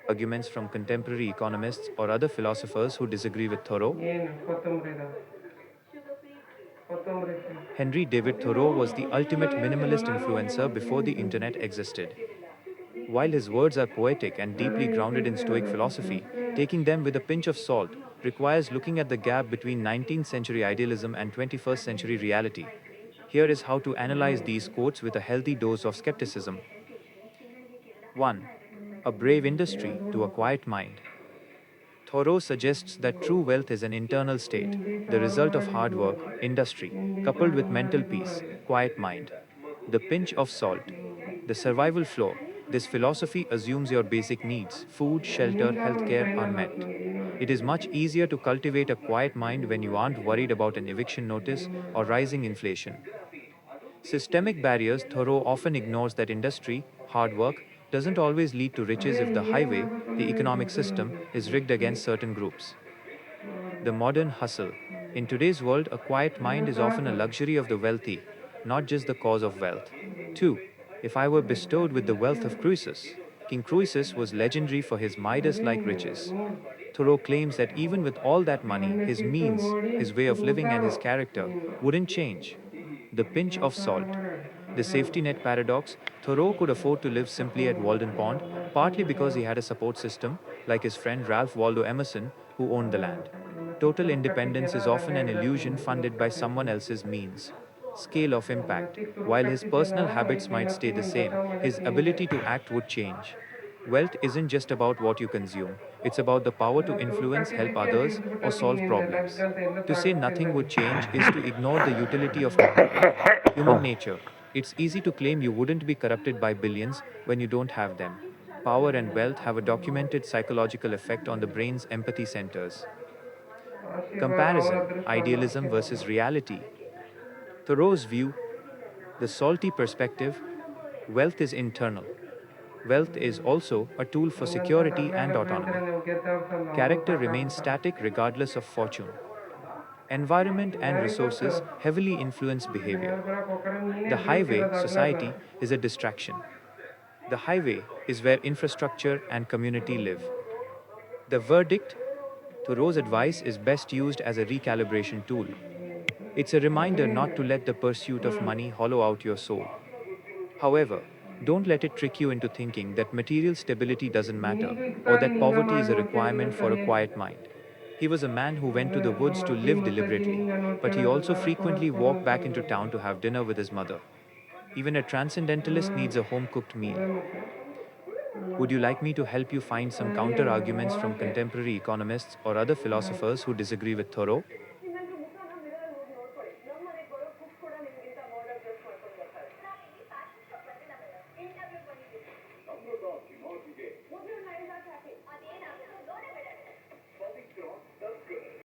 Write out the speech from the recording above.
Arguments from contemporary economists or other philosophers who disagree with Thoreau. Henry David Thoreau was the ultimate minimalist influencer before the internet existed. While his words are poetic and deeply grounded in Stoic philosophy, taking them with a pinch of salt requires looking at the gap between 19th century idealism and 21st century reality. Here is how to analyze these quotes with a healthy dose of skepticism. 1. A brave industry to a quiet mind. Thoreau suggests that true wealth is an internal state, the result of hard work, industry, coupled with mental peace, quiet mind. The pinch of salt, the survival floor. This philosophy assumes your basic needs, food, shelter, healthcare, are met. It is much easier to cultivate a quiet mind when you aren't worried about an eviction notice or rising inflation. Systemic barriers. Thoreau often ignores that industry, hard work, doesn't always lead to riches if the highway, the economic system, is rigged against certain groups. The modern hustle. In today's world, a quiet mind is often a luxury of the wealthy, not just the cause of wealth. 2. If I were bestowed with the wealth of Croesus. King Croesus was legendary for his Midas like riches. Thoreau claims that even with all that money, his means, his way of living, and his character wouldn't change. The pinch of salt. The safety net paradox. Thoreau could afford to live simply at Walden Pond, partly because he had a support system, like his friend Ralph Waldo Emerson, who owned the land. Total independence is often an illusion funded by someone else's means. Scale of impact. While his personal habits might stay the same, his ability to act would change. Wealth isn't just about what you consume, it's about the power to influence, help others, or solve problems. To say nothing would change is to ignore the utility of human nature. It's easy to claim you wouldn't be corrupted by billions when you don't have them. Power and wealth have a documented psychological effect on the brain's empathy centers. Comparison, idealism versus reality. Thoreau's view, the salty perspective, wealth is internal. Wealth is also a tool for security and autonomy. Character remains static regardless of fortune. Environment and resources heavily influence behavior. The highway, society, is a distraction. The highway is where infrastructure and community live. The verdict, Thoreau's advice, is best used as a recalibration tool. It's a reminder not to let the pursuit of money hollow out your soul. However, don't let it trick you into thinking that material stability doesn't matter or that poverty is a requirement for a quiet mind. He was a man who went to the woods to live deliberately, but he also frequently walked back into town to have dinner with his mother. Even a transcendentalist needs a home cooked meal. Would you like me to help you find some counter arguments from contemporary economists or other philosophers who disagree with Thoreau?